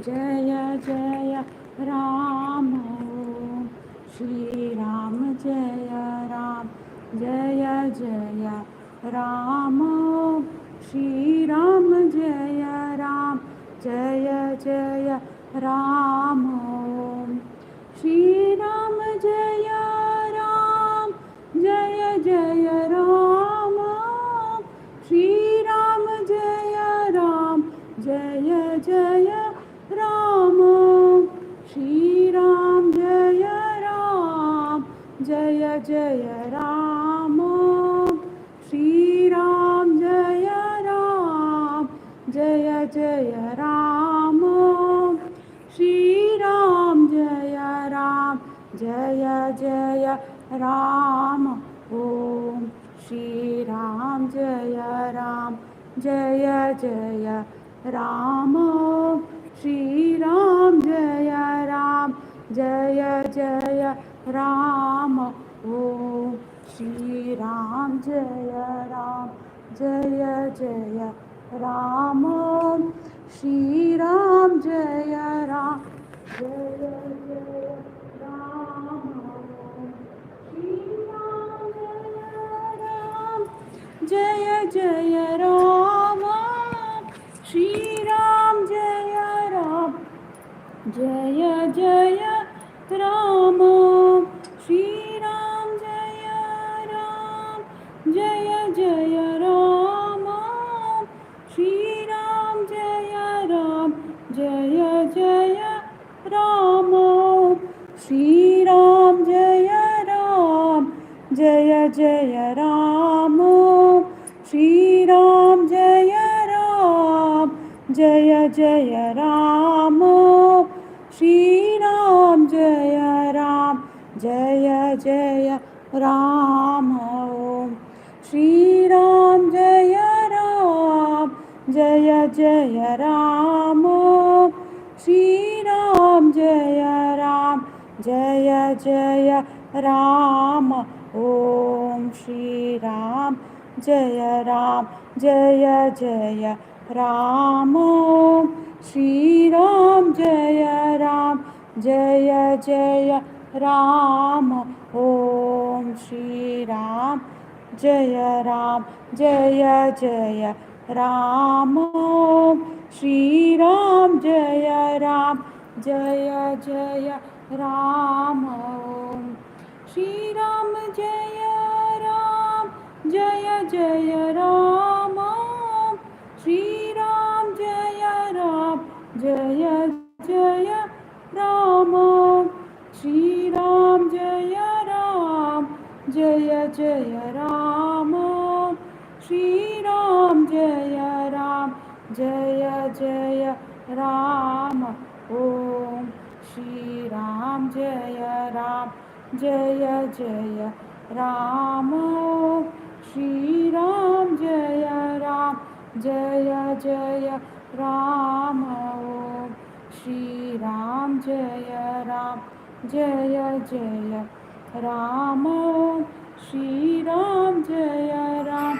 जय जय राम श्री राम जय राम जय जय राम श्री राम जय राम जय जय राम श्री राम जय राम जय जय राम श्री राम जय राम जय जय राम श्री राम जय राम जय जय राम श्री राम जय राम जय जय राम श्री राम जय राम जय जय राम ओम श्री राम जय राम जय जय राम श्री राम जय राम जय जय राम ओम श्री राम जय राम जय जय राम श्री राम जय राम जय जय राम श्री राम जय राम जय जय राम श्री राम जय राम जय जय राम श्री राम जय राम जय जय राम श्री राम जय राम जय जय राम श्री राम जय राम जय जय राम श्री राम जय राम जय जय राम श्री राम जय राम जय जय राम ओम श्री राम जय राम जय जय राम श्री राम जय राम जय जय राम ओम श्री राम जय राम जय जय राम श्री राम जय राम जय जय राम ओम श्री राम जय राम जय जय राम श्री राम जय राम जय जय राम श्री राम जय राम जय जय राम श्री राम जय राम जय जय राम श्री राम जय राम जय जय राम श्री राम जय राम जय जय राम ओम श्री राम जय राम जय जय राम श्री राम जय राम जय जय राम ओम श्री राम जय राम जय जय राम श्री राम जय Ram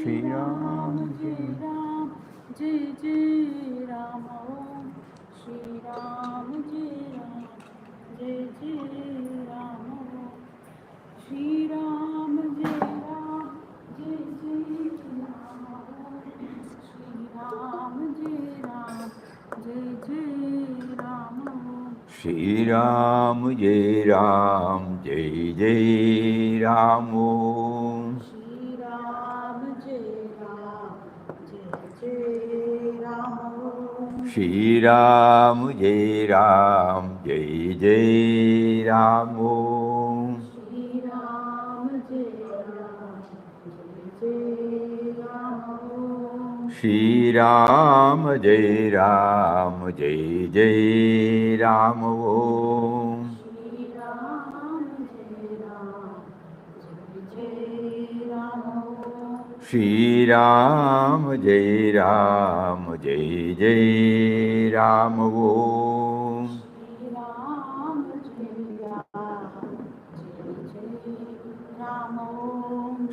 Shri Ram, Jai Ram, Jai Jai Ram. Shri Ram, Jai Ram, Jai Jai Ram. Shri Ram, Jai Ram, Jai Jai Ram. Shri Ram, Jai Ram, Jai Jai Ram. Shri Ram, Jai Ram, Jai Jai Ram. Shri Ram, Jai Ram, Jai Jai Ram. Shri Ram, Jai Ram, Jai Jai Ram. Shri Ram, Jai Ram, Jai Jai Ram. Shri Ram, Jai Ram, Jai Jai Ram.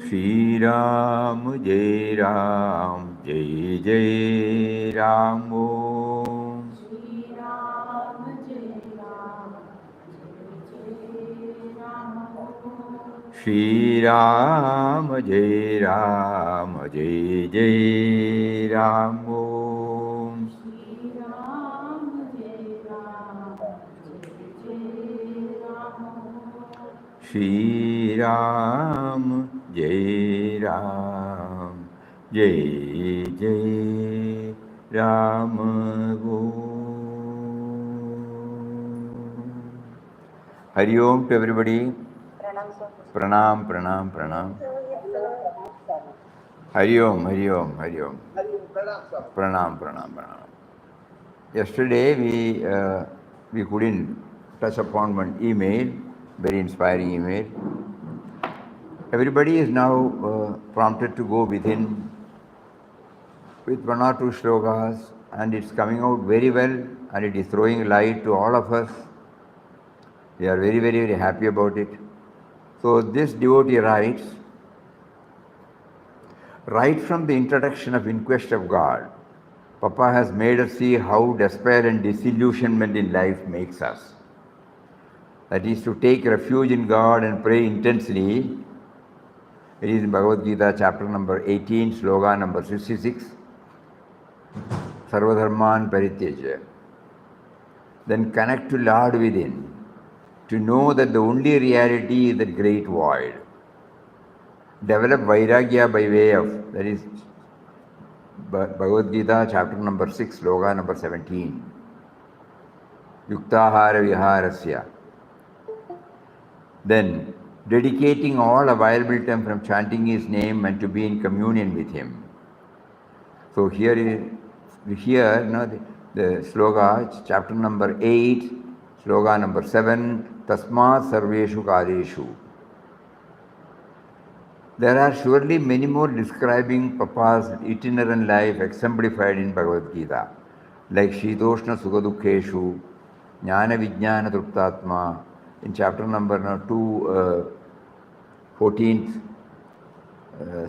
Shri Ram, Jai Ram, Jai Jai Ram. Shri Ram, Jai Ram, Jai Jai Ram. Shri Ram, Jai Ram, Jai Jai Ram. Shri Ram, Jai Ram, Jai Jai Ram. Hari Om to everybody. Pranam, pranam, pranam. Hari Om, Hari Om, Hari Om. Pranam, pranam, pranam. Yesterday we couldn't touch upon one email, very inspiring email. Everybody is now prompted to go within with one or two shlokas, and it's coming out very well, and it is throwing light to all of us. We are very, very, very happy about it. So this devotee writes, right from the introduction of In Quest of God, Papa has made us see how despair and disillusionment in life makes us. That is to take refuge in God and pray intensely. It is in Bhagavad Gita, chapter number 18, sloga number 66. Sarvadharman Parityaja. Then connect to Lord within, to know that the only reality is the great void. Develop Vairagya by way of, that is Bhagavad Gita, chapter number 6, sloga number 17. Yuktahara Viharasya. Then, dedicating all available time from chanting his name and to be in communion with him. So here, the sloga, chapter number 8, sloga number 7, Tasmat Sarveshu Kareshu. There are surely many more describing Papa's itinerant life exemplified in Bhagavad Gita, like Shitoshna Sugadukheshu, Jnana Vijnana Truptatma, in chapter number 2, 14th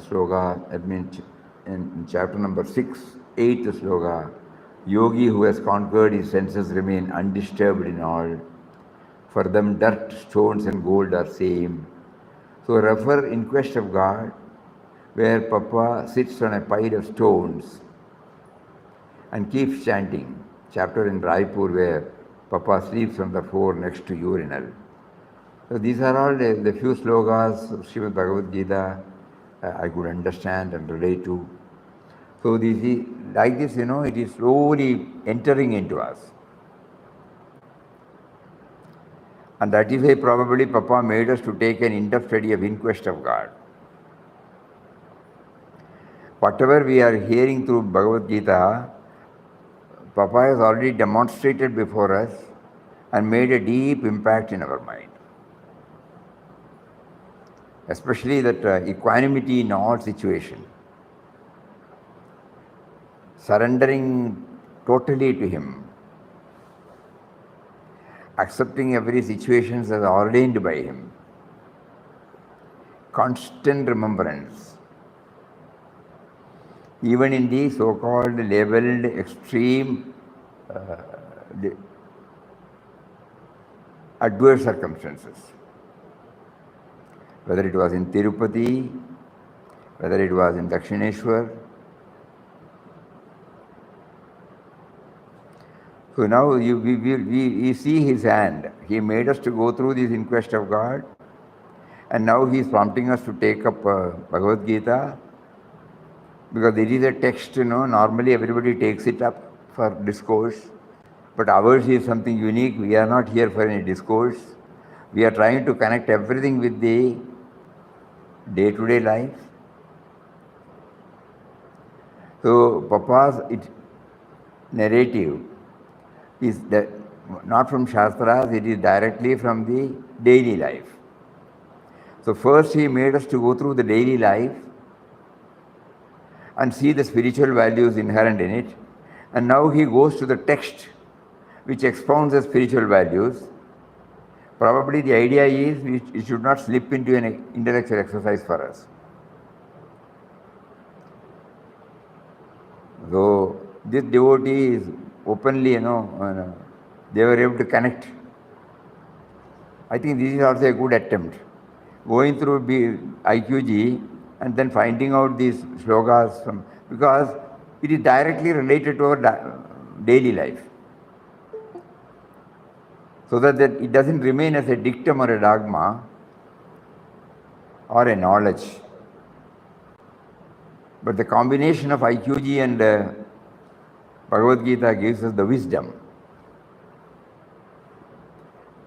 sloga, that means in chapter number 6, 8th sloga, Yogi who has conquered his senses remain undisturbed in all. For them dirt, stones and gold are same. So refer In Quest of God, where Papa sits on a pile of stones and keeps chanting. Chapter in Raipur where Papa sleeps on the floor next to urinal. So these are all the few slogas of Srimad Bhagavad Gita I could understand and relate to. So this is, like this, it is slowly entering into us. And that is why probably Papa made us to take an in-depth study of In Quest of God. Whatever we are hearing through Bhagavad Gita, Papa has already demonstrated before us and made a deep impact in our mind. Especially that equanimity in all situations. surrendering totally to Him, accepting every situation as ordained by Him, constant remembrance, even in the so-called labeled extreme adverse circumstances, whether it was in Tirupati, whether it was in Dakshineshwar. So now we see His hand. He made us to go through this inquest of God, and now He is prompting us to take up Bhagavad Gita, because it is a text, normally everybody takes it up for discourse, but ours is something unique. We are not here for any discourse. We are trying to connect everything with the day-to-day life. So Papa's narrative is that not from Shastras, it is directly from the daily life. So first he made us to go through the daily life and see the spiritual values inherent in it. And now he goes to the text which expounds the spiritual values. Probably the idea is it should not slip into an intellectual exercise for us. So this devotee is openly, they were able to connect. I think this is also a good attempt. Going through IQG and then finding out these shlokas from, because it is directly related to our daily life. So that it doesn't remain as a dictum or a dogma or a knowledge. But the combination of IQG and Bhagavad Gita gives us the wisdom.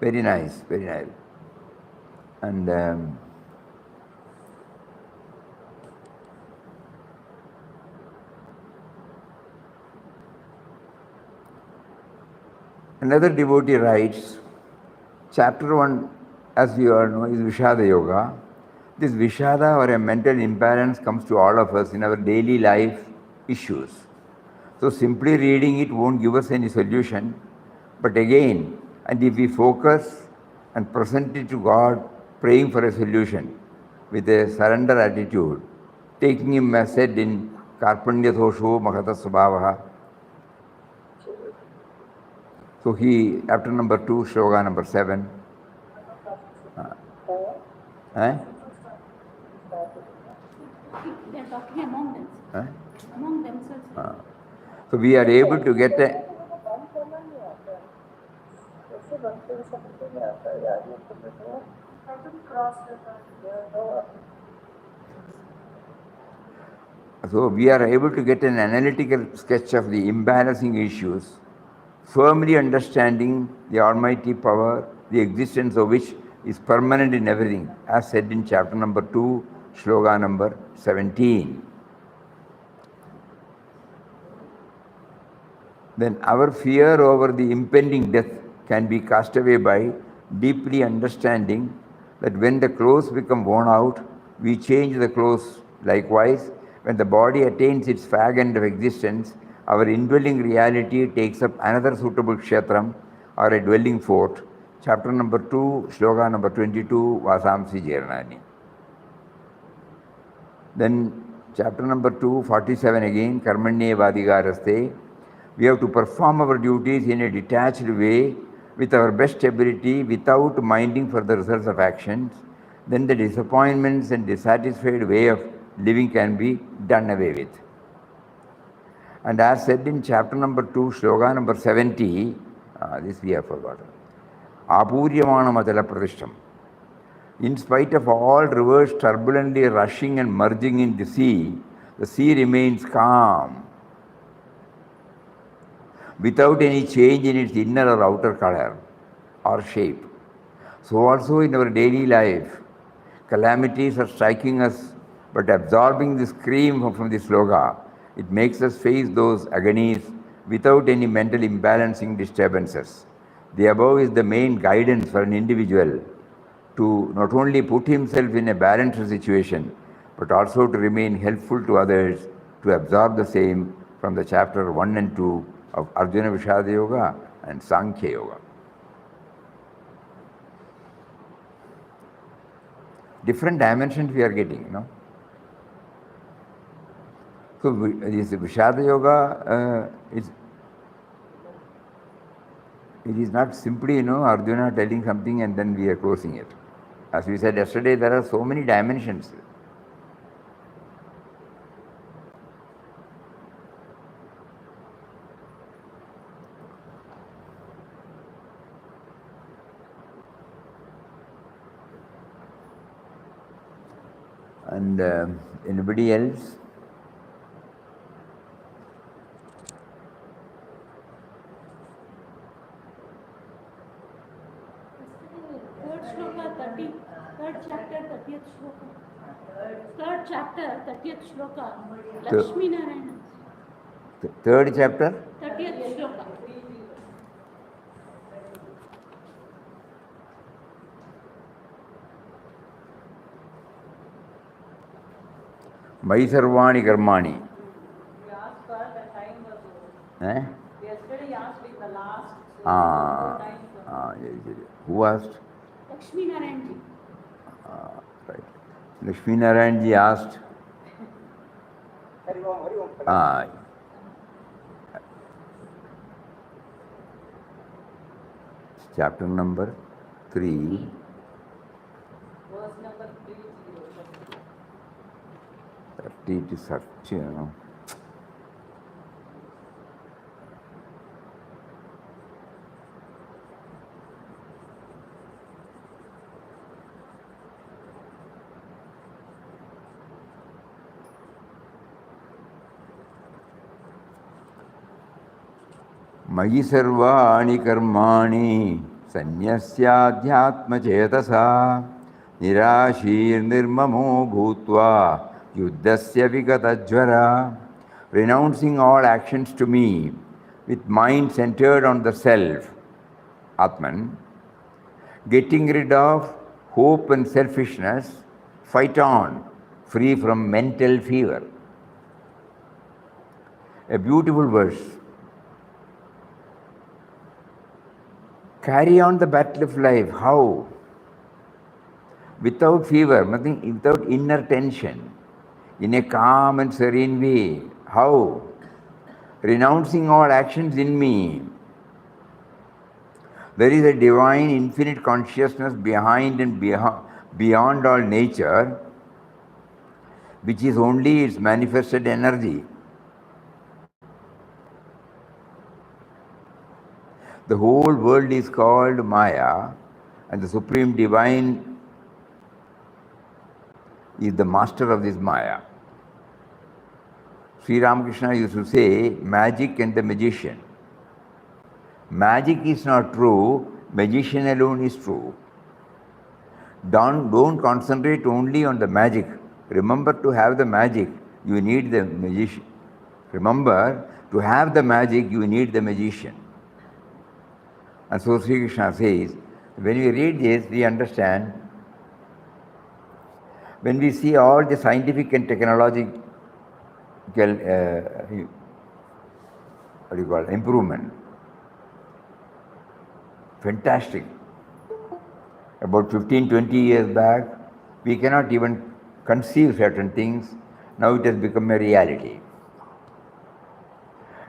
Very nice, very nice. And another devotee writes, chapter 1, as you all know, is Vishada Yoga. This Vishada or a mental imbalance comes to all of us in our daily life issues. So simply reading it won't give us any solution. But again, and if we focus and present it to God, praying for a solution with a surrender attitude, taking Him as said in Karpanya Thosho Mahata Subhavaha. So he, chapter number 2, shloka number 7. They are talking among themselves. Among themselves. So we are able to get a... So we are able to get an analytical sketch of the imbalancing issues, firmly understanding the almighty power, the existence of which is permanent in everything, as said in chapter number 2, shloka number 17. Then our fear over the impending death can be cast away by deeply understanding that when the clothes become worn out, we change the clothes. Likewise, when the body attains its fag end of existence, our indwelling reality takes up another suitable kshetram or a dwelling fort. Chapter number 2, shloka number 22, Vasamsi Jirnani. Then chapter number 2, 47 again, Karmanye Vadigaraste. We have to perform our duties in a detached way with our best ability without minding for the results of actions. Then the disappointments and dissatisfied way of living can be done away with. And as said in chapter number 2, shloka number 70, this we have forgotten. Apuryamana Matala Pradishtam. In spite of all rivers turbulently rushing and merging in the sea remains calm, without any change in its inner or outer color or shape. So also in our daily life, calamities are striking us, but absorbing the scream from the sloka, it makes us face those agonies without any mental imbalancing disturbances. The above is the main guidance for an individual to not only put himself in a balanced situation, but also to remain helpful to others to absorb the same from the chapter 1 and 2 of Arjuna Vishada Yoga and Sankhya Yoga. Different dimensions we are getting, So this Vishada Yoga, it is not simply, Arjuna telling something and then we are closing it. As we said yesterday, there are so many dimensions. And anybody else? Third chapter, 30th shloka. Lakshmi Narayana. Third chapter? 30th shloka. Mai sarvani karmani. We asked for the time was over. Yesterday asked in the last. Yes. Who asked? Lakshmi Narayana ji. Right. Lakshmi Narayana ji asked. Chapter number 3. Verse number 30. 30 to search, Mayi sarvani karmani sanyasyaadhyatmachetasa nirashir nirmamo bhutva yuddhasya vigatajvara. Renouncing all actions to me with mind centered on the self, Atman, getting rid of hope and selfishness, fight on, free from mental fever. A beautiful verse. Carry on the battle of life. How? Without fever, nothing, without inner tension, in a calm and serene way. How? Renouncing all actions in me. There is a divine infinite consciousness behind and beyond all nature, which is only its manifested energy. The whole world is called Maya, and the Supreme Divine is the master of this Maya. Sri Ramakrishna used to say, magic and the magician. Magic is not true, magician alone is true. Don't concentrate only on the magic. Remember, to have the magic, you need the magician. Remember, to have the magic, you need the magician. And so Sri Krishna says, when we read this, we understand, when we see all the scientific and technological improvement, fantastic. About 15-20 years back, we cannot even conceive certain things. Now it has become a reality.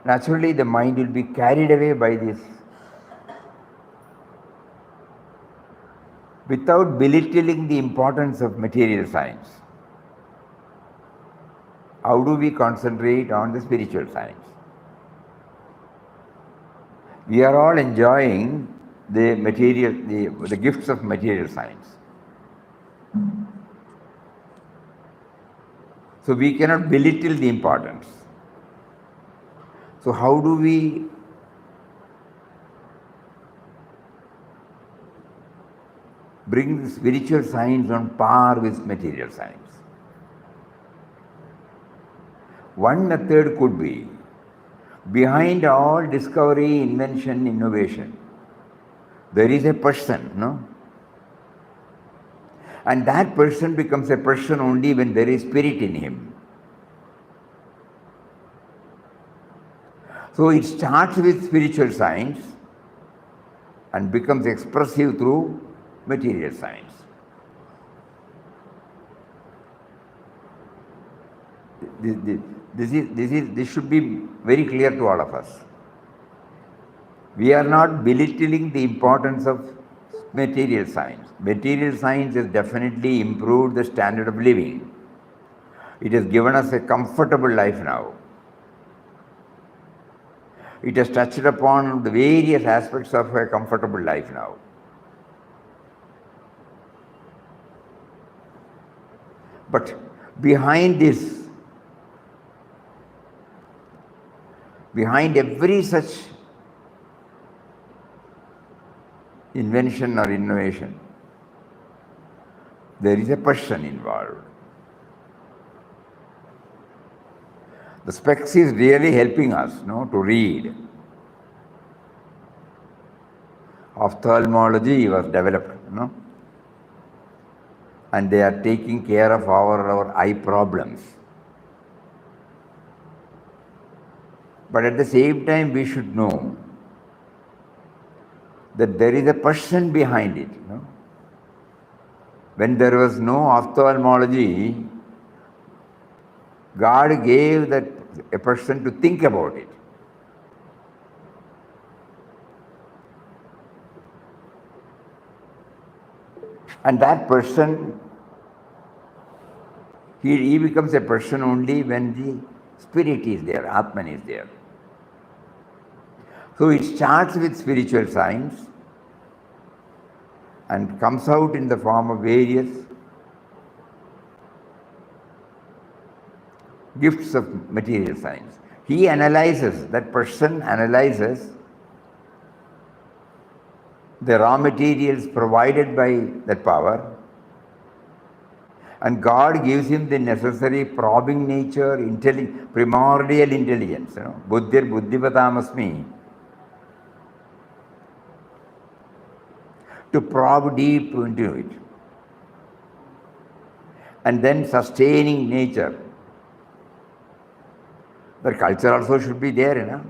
Naturally, the mind will be carried away by this, without belittling the importance of material science. How do we concentrate on the spiritual science? We are all enjoying the gifts of material science. So we cannot belittle the importance. So how do we bring the spiritual science on par with material science? One method could be, behind all discovery, invention, innovation, there is a person, no? And that person becomes a person only when there is spirit in him. So it starts with spiritual science and becomes expressive through material science. This should be very clear to all of us. We are not belittling the importance of material science. Material science has definitely improved the standard of living. It has given us a comfortable life now. It has touched upon the various aspects of a comfortable life now. But behind this, behind every such invention or innovation, there is a person involved. The Spex is really helping us, to read. Ophthalmology was developed, and they are taking care of our eye problems. But at the same time, we should know that there is a person behind it. When there was no ophthalmology, God gave that a person to think about it. And that person, he becomes a person only when the spirit is there, Atman is there. So it starts with spiritual science and comes out in the form of various gifts of material science. He analyzes, that person analyzes the raw materials provided by that power, and God gives him the necessary probing nature, primordial intelligence. Buddhir buddhivatamasmi, to probe deep into it. And then sustaining nature. The culture also should be there,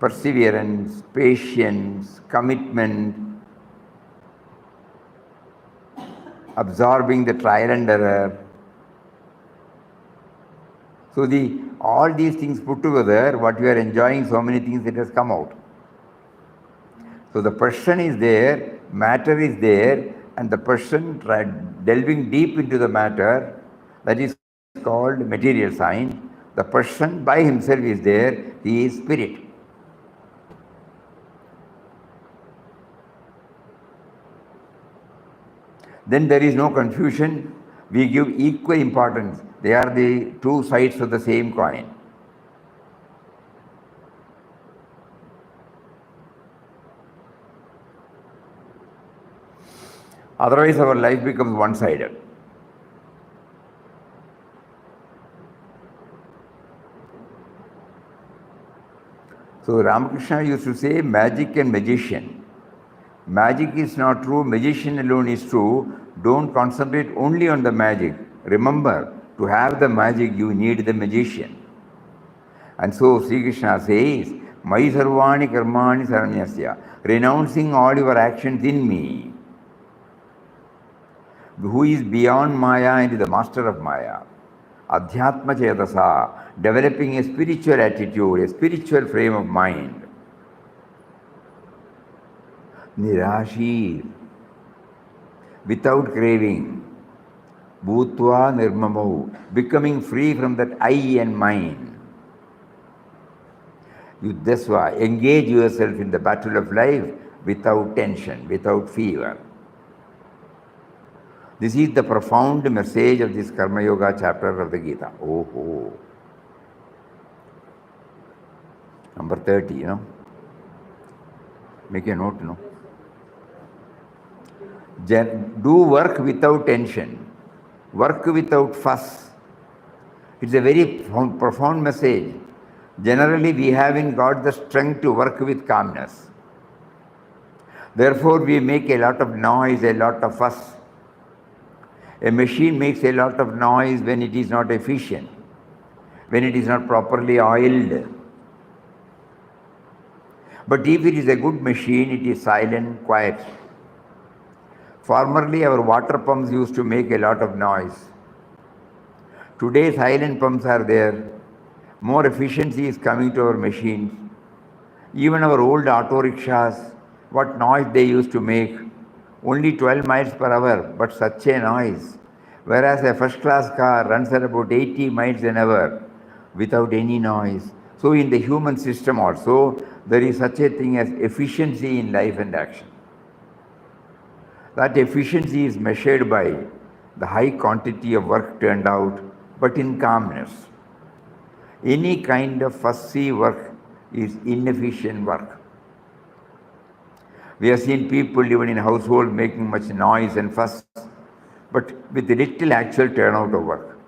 Perseverance, patience, commitment, absorbing the trial and error. So all these things put together, what we are enjoying, so many things that has come out. So the person is there, matter is there, and the person delving deep into the matter, that is called material science. The person by himself is there, he is spirit. Then there is no confusion. We give equal importance. They are the two sides of the same coin. Otherwise, our life becomes one-sided. So Ramakrishna used to say magic and magician. Magic is not true, magician alone is true. Don't concentrate only on the magic. Remember, to have the magic, you need the magician. And so Sri Krishna says, Mai sarvani karmani saranyasya, renouncing all your actions in me. Who is beyond Maya and is the master of Maya. Adhyatma chetasa, developing a spiritual attitude, a spiritual frame of mind. Nirashir, without craving. Bhutva nirmamau, becoming free from that I and mine. Yuddhasva, engage yourself in the battle of life without tension, without fear. This is the profound message of this Karma Yoga chapter of the Gita. Number 30, Make a note, Do work without tension. Work without fuss. It's a very profound message. Generally, we haven't got the strength to work with calmness. Therefore, we make a lot of noise, a lot of fuss. A machine makes a lot of noise when it is not efficient, when it is not properly oiled. But if it is a good machine, it is silent, quiet. Formerly, our water pumps used to make a lot of noise. Today, silent pumps are there. More efficiency is coming to our machines. Even our old auto rickshaws, what noise they used to make, only 12 miles per hour, but such a noise. Whereas a first-class car runs at about 80 miles an hour without any noise. So in the human system also, there is such a thing as efficiency in life and action. That efficiency is measured by the high quantity of work turned out, but in calmness. Any kind of fussy work is inefficient work. We have seen people even in households making much noise and fuss, but with little actual turnout of work.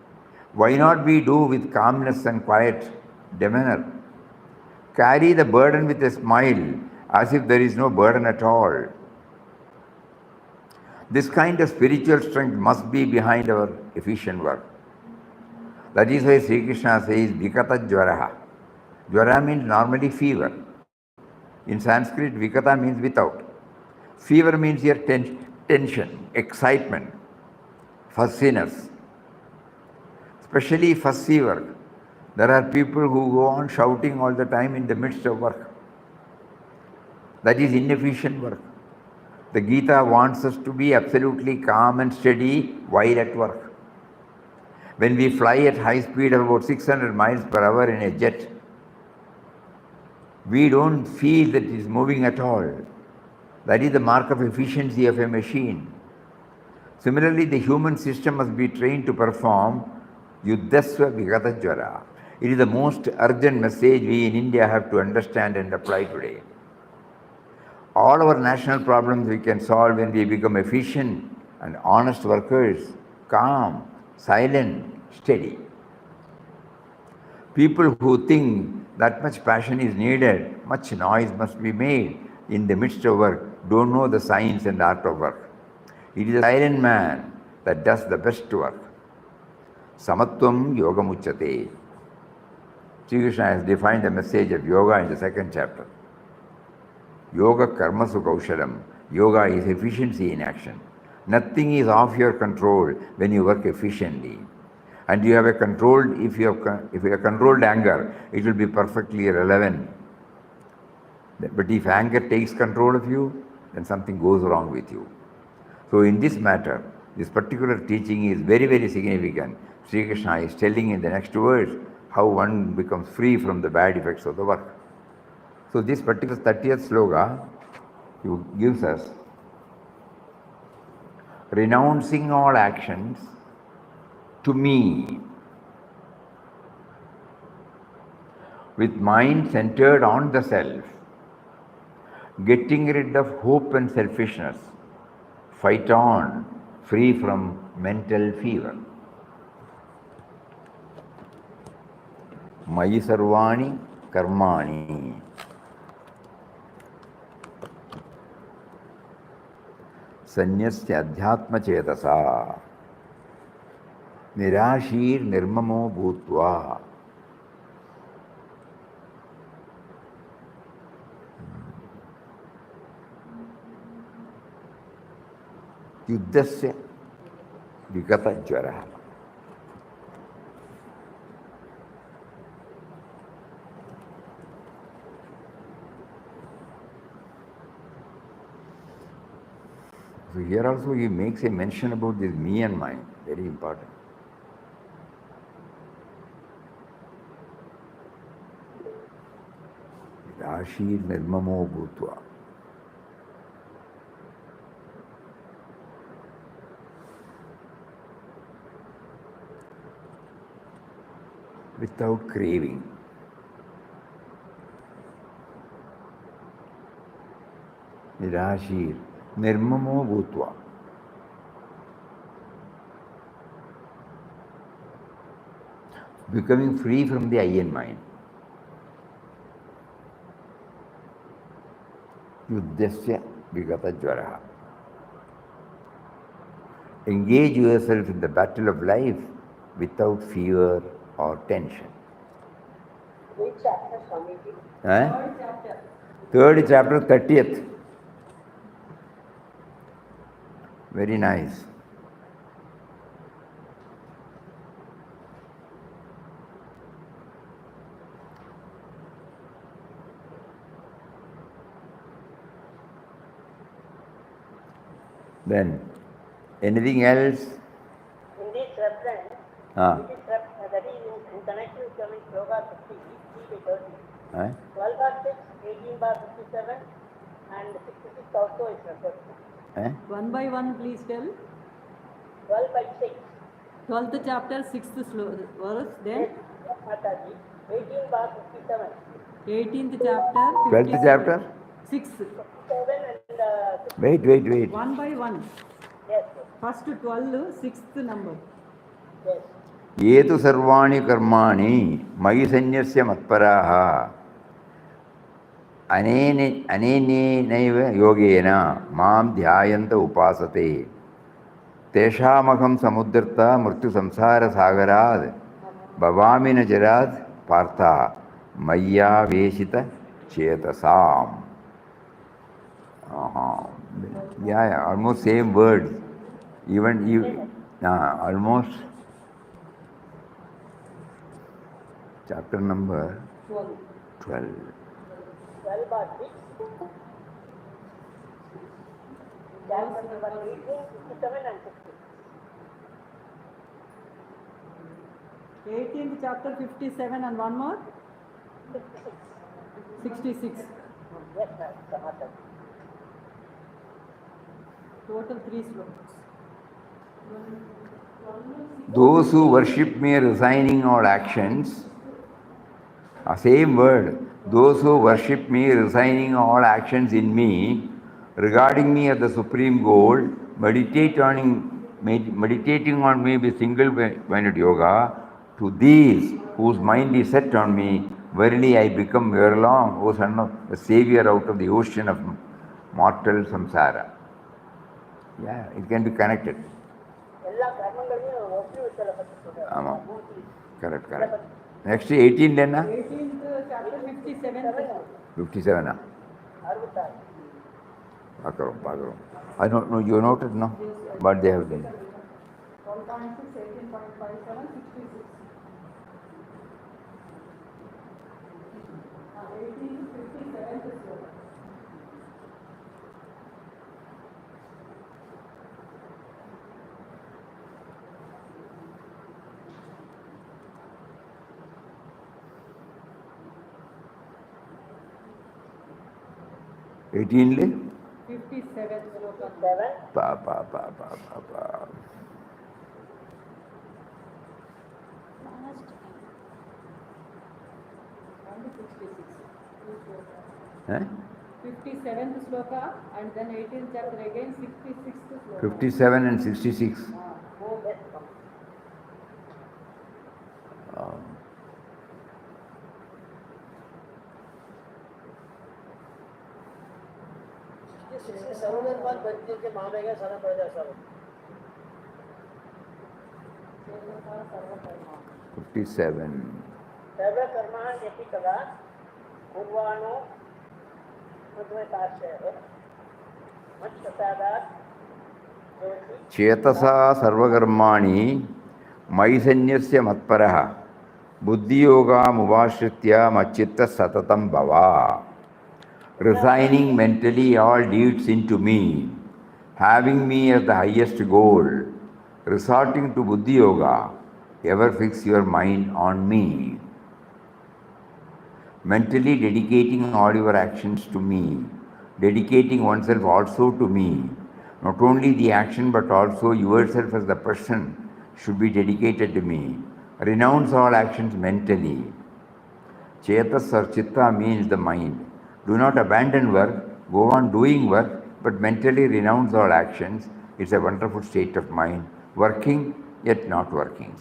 Why not we do with calmness and quiet demeanor? Carry the burden with a smile, as if there is no burden at all. This kind of spiritual strength must be behind our efficient work. That is why Sri Krishna says, Vikata Jvaraha. Jvara means normally fever. In Sanskrit, Vikata means without. Fever means your tension, excitement, fussiness. Especially fussy work. There are people who go on shouting all the time in the midst of work. That is inefficient work. The Geeta wants us to be absolutely calm and steady while at work. When we fly at high speed of about 600 miles per hour in a jet, we don't feel that it is moving at all. That is the mark of efficiency of a machine. Similarly, the human system must be trained to perform Yuddhasva Vigata Jvara. It is the most urgent message we in India have to understand and apply today. All our national problems we can solve when we become efficient and honest workers, calm, silent, steady. People who think that much passion is needed, much noise must be made in the midst of work, don't know the science and art of work. It is a silent man that does the best work. Samatvam yogamuchyate. Sri Krishna has defined the message of yoga in the second chapter. Yoga karmasu kaushalam. Yoga is efficiency in action. Nothing is off your control when you work efficiently. And you have a controlled, if you have controlled anger, it will be perfectly irrelevant. But if anger takes control of you, then something goes wrong with you. So in this matter, this particular teaching is very, very significant. Sri Krishna is telling in the next words how one becomes free from the bad effects of the work. So this particular 30th sloka gives us renouncing all actions to me, with mind centered on the self, getting rid of hope and selfishness, fight on, free from mental fever. Mayi sarvani karmani. Sanyasya adhyatma chetasa. Nirashir nirmamo bhutva. Yuddhasya vigata jvara. So here also he makes a mention about this me and mine, very important. Rashir nirmamo bhutva. Without craving. Nirashir, nirmamo bhutva. Becoming free from the I and mind. Yuddhasya vigata jvaraha. Engage yourself in the battle of life without fear or tension. Which chapter, Swamiji? Eh? Third chapter. Third chapter, 30th. Very nice. Then, anything else? In this reference, Ah. it is that is in connection with coming Sloka 50, 3 by 30. Eh? 12 bar 6, 18 bar 57, and 66 also is referred to. Eh? One by one, please tell. 12 by 6. 12th chapter, 6th verse. Then Yes, Mataji. 18 bar 57. 18th chapter, 12th chapter? 6. 57 and Wait. One by one. yes, First 12, 6th number. yes. ये तु सर्वाणि कर्माणि मयि सन्न्यस्य मत्पराः अनेनैव योगेन मां ध्यायन्त उपासते तेषामहं समुद्धर्ता मृत्युसंसारसागरात् भवामि न जरात् Partha मय्यावेशितचेतसाम्. Yeah, almost same words. Almost chapter number 12. 12 bar 6. Chapter number 18, 57 and 60. 18th chapter, 57 and one more. 66. 66. Yes, sir. Mataji. Total 3 slokas. those who worship me resigning all actions, same word, those who worship me resigning all actions in me, regarding me as the supreme goal, meditating on me with single-minded yoga, to these whose mind is set on me, verily I become ere long, O son of the Savior out of the ocean of mortal samsara. Yeah, it can be connected. எல்லா கர்மங்களையும் ஒப்பி வைத்தல பற்றி சொல்றாரு. ஆமாம், correct. Next 18 என்ன? 18th chapter, 57. 57 66. பார்க்குறோம். I don't know, you noted, no? But they have done. 12.6, 18.57, 66. 18 to 57th sloka. Eighteenly? 57th sloka. 7. Pa. Last 1 to 66. 57th sloka and then 18th chapter again, 66th sloka. 57 and 66. सर्वधर्म बंधु के मामेगा सारा पड़ जाता है. 57. सर्व कर्माण यति कदा पूर्वाणो मुद्वे ताशय मत प्रसादात चेतसा सर्वकर्माणि मयि सन्न्यस्य मत्परः बुद्धियोगामुपाश्रित्य मच्चित्तः सततं भव. Resigning mentally all deeds into me, having me as the highest goal, resorting to Buddhi Yoga, ever fix your mind on me. Mentally dedicating all your actions to me, dedicating oneself also to me. Not only the action but also yourself as the person should be dedicated to me. Renounce all actions mentally. Chetas or Chitta means the mind. Do not abandon work, go on doing work, but mentally renounce all actions. It's a wonderful state of mind. Working, yet not working.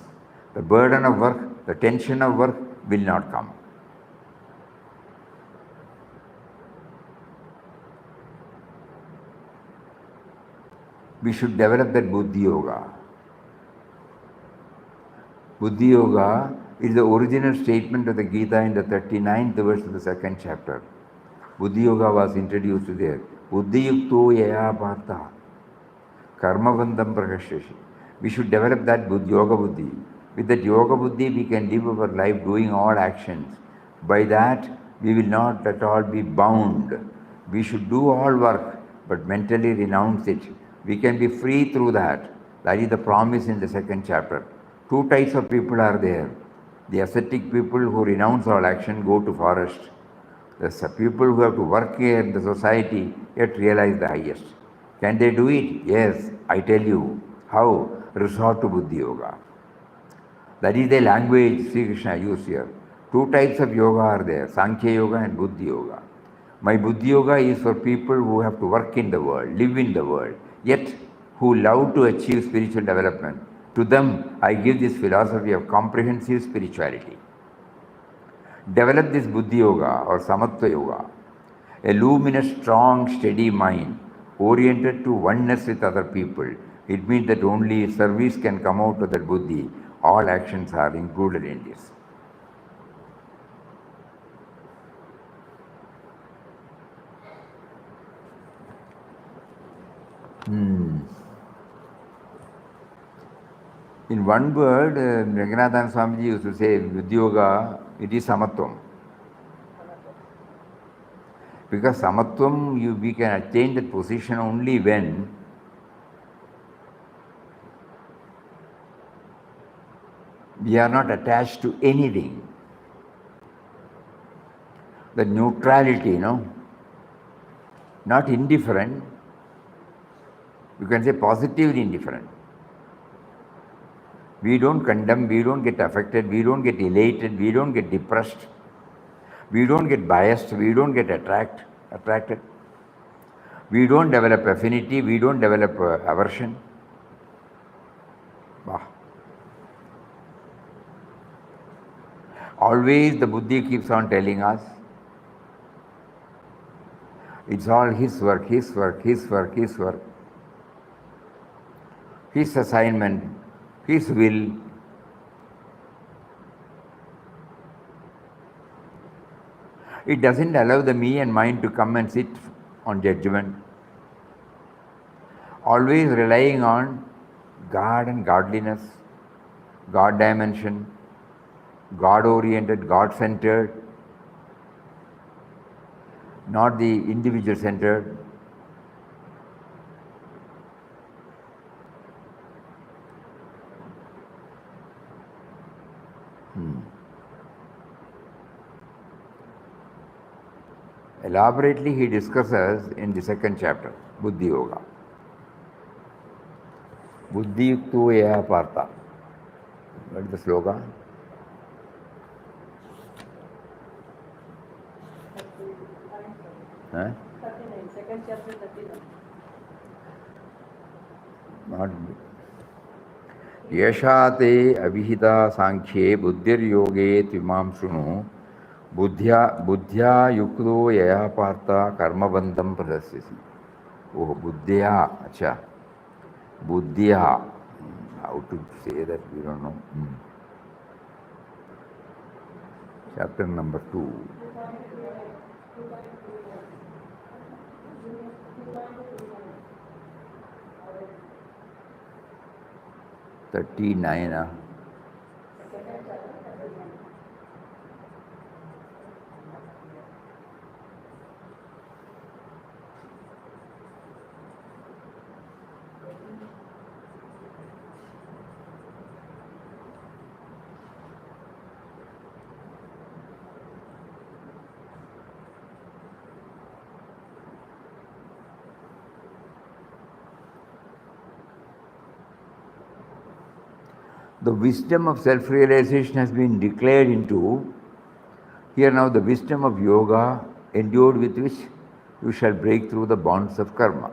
The burden of work, the tension of work will not come. We should develop that Buddhi Yoga. Buddhi Yoga is the original statement of the Geeta in the 39th verse of the 2nd chapter. Buddhi Yoga was introduced there. Buddhi Yukto Yaya Partha. Karmavandam Prakashashi. We should develop that Yoga Buddhi. With that Yoga Buddhi, we can live our life doing all actions. By that, we will not at all be bound. We should do all work, but mentally renounce it. We can be free through that. That is the promise in the second chapter. Two types of people are there. The ascetic people who renounce all action go to forest. The people who have to work here in the society yet realize the highest. Can they do it? Yes, I tell you. How? Resort to Buddhi Yoga. That is the language Sri Krishna used here. Two types of yoga are there, Sankhya Yoga and Buddhi Yoga. My Buddhi Yoga is for people who have to work in the world, live in the world, yet who love to achieve spiritual development. To them, I give this philosophy of comprehensive spirituality. Develop this Buddhi Yoga or Samatva Yoga, a luminous, strong, steady mind oriented to oneness with other people. It means that only service can come out of that Buddhi. All actions are included in this. In one word, Ranganathan Swamiji used to say, Buddhi Yoga, it is Samatvam. Because Samatvam, we can attain that position only when we are not attached to anything. The neutrality, not indifferent. You can say positively indifferent. We don't condemn, we don't get affected, we don't get elated, we don't get depressed, we don't get biased, we don't get attracted. We don't develop affinity, we don't develop aversion. Always the Buddhi keeps on telling us, it's all his work, his work, his work, his work, his assignment, his will. It doesn't allow the me and mind to come and sit on judgment. Always relying on God and godliness, God dimension, God-oriented, God-centered, not the individual-centered. Elaborately, he discusses in the second chapter, Buddhi Yoga. Buddhi Yukto Yaya Partha. What is the slogan? Huh? 39, second chapter 39. Not Yashate Avihita Sankhye Buddhir Yoge Tvimam Shunu Buddhya Yukto Yaya Partha Karmabandham Pradasyasi. Oh, Buddhya, acha. Buddhya. How to say that, we don't know. Chapter number 2. $39. The wisdom of self-realization has been declared into, here now the wisdom of yoga, endured with which you shall break through the bonds of karma.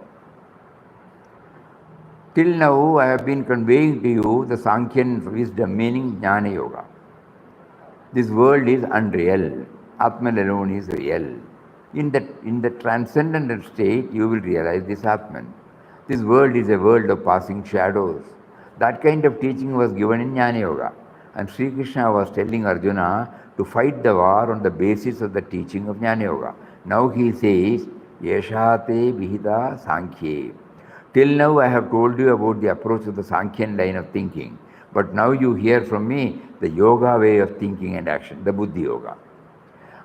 Till now I have been conveying to you the Sankhyan wisdom, meaning Jnana Yoga. This world is unreal. Atman alone is real. In the transcendental state, you will realize this Atman. This world is a world of passing shadows. That kind of teaching was given in Jnana Yoga. And Sri Krishna was telling Arjuna, to fight the war on the basis of the teaching of Jnana Yoga. Now he says, Yeshate Vihita Sankhye. Till now I have told you about the approach of the Sankhyan line of thinking. But now you hear from me the yoga way of thinking and action, the Buddhi Yoga.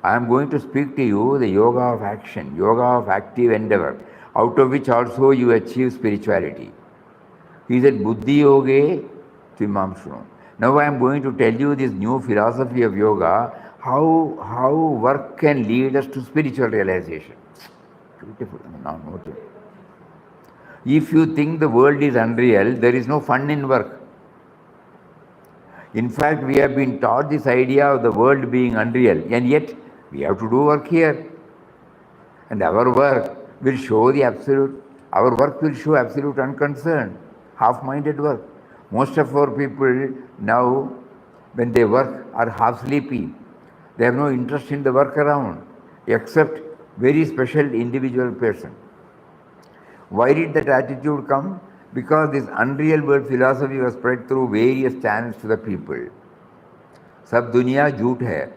I am going to speak to you the yoga of action, yoga of active endeavor, out of which also you achieve spirituality. He said, Buddhi Yoge Tvimam Shruno. Now I am going to tell you this new philosophy of yoga, how work can lead us to spiritual realization. Beautiful. If you think the world is unreal, there is no fun in work. In fact, we have been taught this idea of the world being unreal, and yet we have to do work here. And our work will show absolute unconcern, half-minded work. Most of our people now, when they work, are half sleepy. They have no interest in the work around, except very special individual person. Why did that attitude come? Because this unreal world philosophy was spread through various channels to the people. Sab dunya jhoot hai.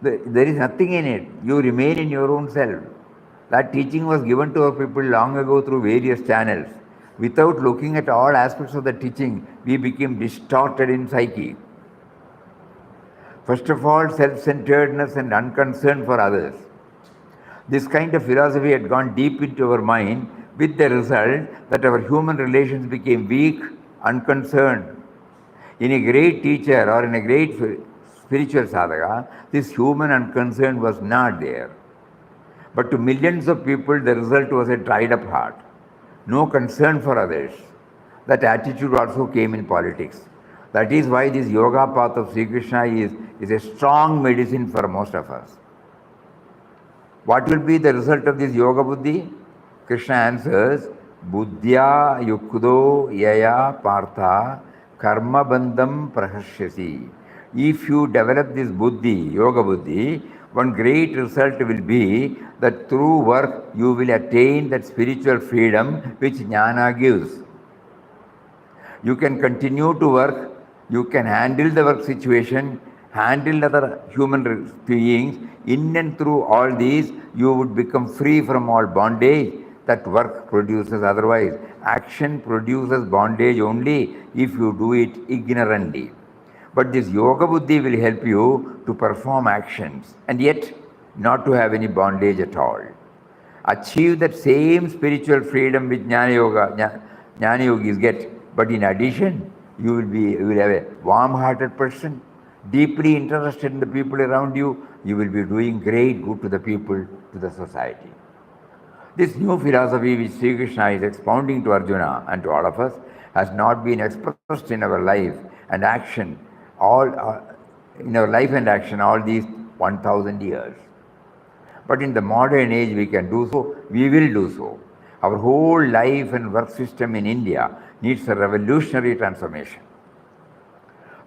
There is nothing in it. You remain in your own self. That teaching was given to our people long ago through various channels. Without looking at all aspects of the teaching, we became distorted in psyche. First of all, self-centeredness and unconcern for others. This kind of philosophy had gone deep into our mind, with the result that our human relations became weak, unconcerned. In a great teacher or in a great spiritual sadhaka, this human unconcern was not there. But to millions of people, the result was a dried up heart, no concern for others. That attitude also came in politics. That is why this yoga path of Sri Krishna is a strong medicine for most of us. What will be the result of this yoga buddhi? Krishna answers, Buddhya yukdo yaya partha karma bandham prahashyasi. If you develop this buddhi, yoga buddhi, one great result will be that through work you will attain that spiritual freedom which jnana gives. You can continue to work, you can handle the work situation, handle other human beings. In and through all these, you would become free from all bondage that work produces otherwise. Action produces bondage only if you do it ignorantly. But this yoga buddhi will help you to perform actions and yet not to have any bondage at all. Achieve that same spiritual freedom which Jnana Yogis get. But in addition, you will have a warm-hearted person, deeply interested in the people around you. You will be doing great good to the people, to the society. This new philosophy which Sri Krishna is expounding to Arjuna and to all of us has not been expressed in our life and action, in our life and action all these 1,000 years. But in the modern age we can do so, we will do so. Our whole life and work system in India needs a revolutionary transformation.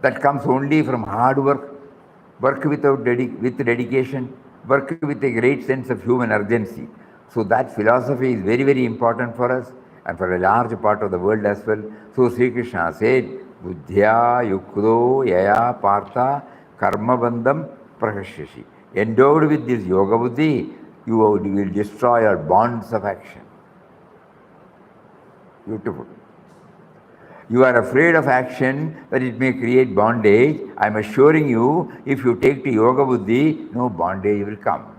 That comes only from hard work, work with dedication, work with a great sense of human urgency. So that philosophy is very, very important for us and for a large part of the world as well. So Sri Krishna said, Buddhya yukdo yaya partha karma bandham prahashyasi. Endowed with this yoga buddhi, you will destroy all bonds of action. Beautiful. You are afraid of action, that it may create bondage. I am assuring you, if you take to yoga buddhi, no bondage will come.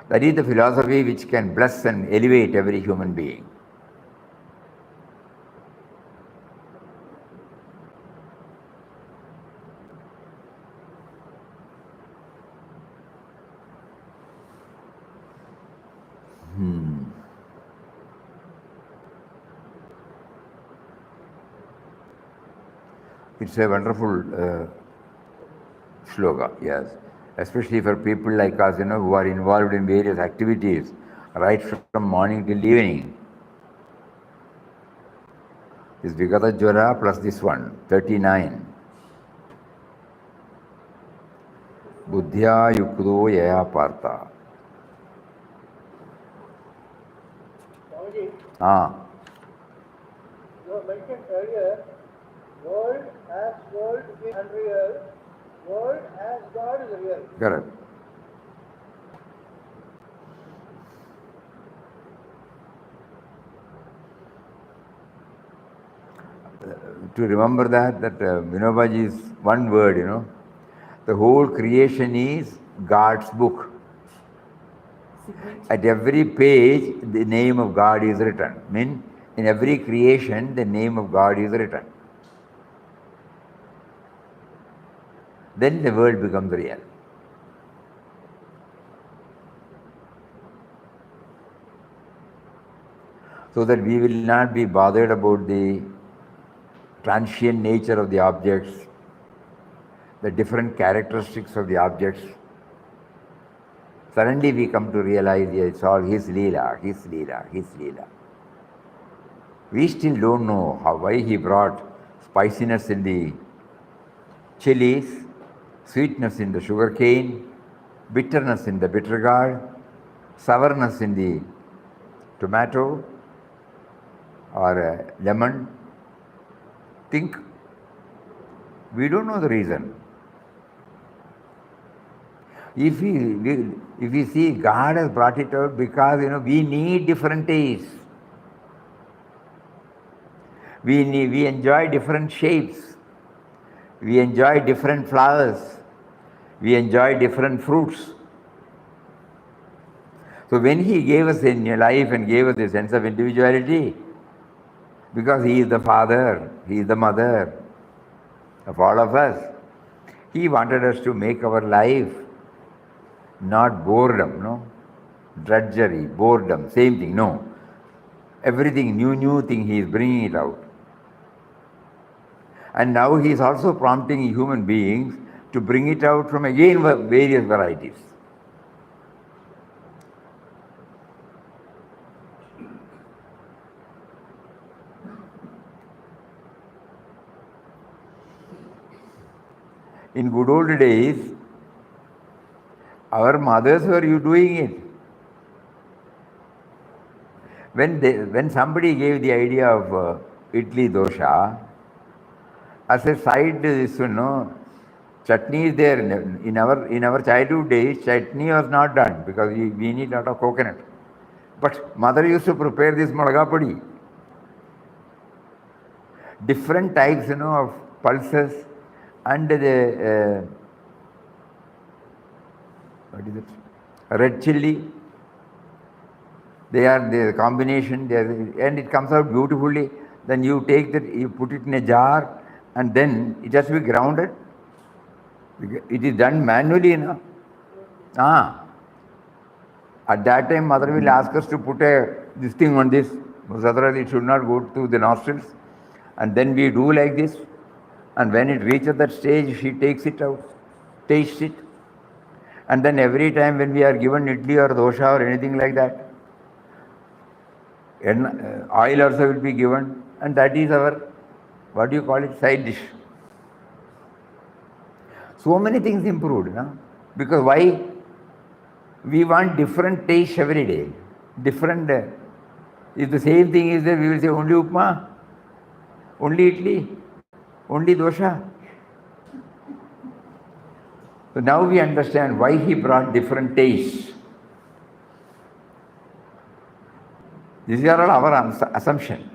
That is the philosophy which can bless and elevate every human being. It's a wonderful sloga, yes. Especially for people like us, who are involved in various activities, right from morning till evening. This Vigata Jwara plus this one, 39. Buddhya yukdo yaya partha. You mentioned earlier, world as world is unreal, world as God is real. Correct. To remember that Vinobaji is one word, the whole creation is God's book. At every page, the name of God is written. In every creation, the name of God is written. Then the world becomes real. So that we will not be bothered about the transient nature of the objects, the different characteristics of the objects. Suddenly we come to realize it's all His Leela, His Leela, His Leela. We still don't know why He brought spiciness in the chilies, sweetness in the sugar cane, bitterness in the bitter gourd, sourness in the tomato or lemon. Think. We don't know the reason. If we see God has brought it out because we need different tastes. We enjoy different shapes. We enjoy different flowers. We enjoy different fruits. So when He gave us a new life and gave us a sense of individuality, because He is the Father, He is the Mother of all of us, He wanted us to make our life not boredom, drudgery, boredom, same thing, no. Everything, new thing, He is bringing it out. And now He is also prompting human beings to bring it out from again various varieties. In good old days, our mothers were doing it. When somebody gave the idea of idli dosha, as a side, chutney is there. In our childhood days, chutney was not done because we need a lot of coconut. But mother used to prepare this mulaga podi. Different types, of pulses and the what is it? Red chilli. They are the combination, and it comes out beautifully. Then you take that, you put it in a jar, and then it has to be grounded. It is done manually, At that time, mother will ask us to put this thing on this, because otherwise it should not go to the nostrils. And then we do like this, and when it reaches that stage, she takes it out, tastes it. And then every time when we are given idli or dosha or anything like that, oil also will be given, and that is our, what do you call it, side dish. So many things improved, because why? We want different taste every day. Different, if the same thing is there, we will say only upma, only idli, only dosha. So now we understand why He brought different tastes. These are all our assumption.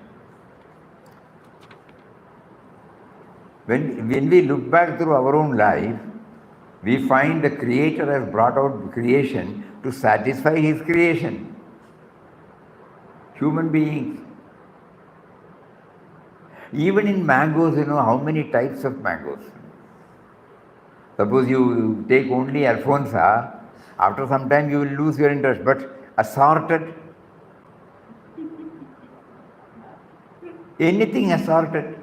When we look back through our own life, we find the Creator has brought out creation to satisfy His creation. Human beings. Even in mangoes, how many types of mangoes? Suppose you take only Alfonsa, after some time you will lose your interest, but assorted, anything assorted,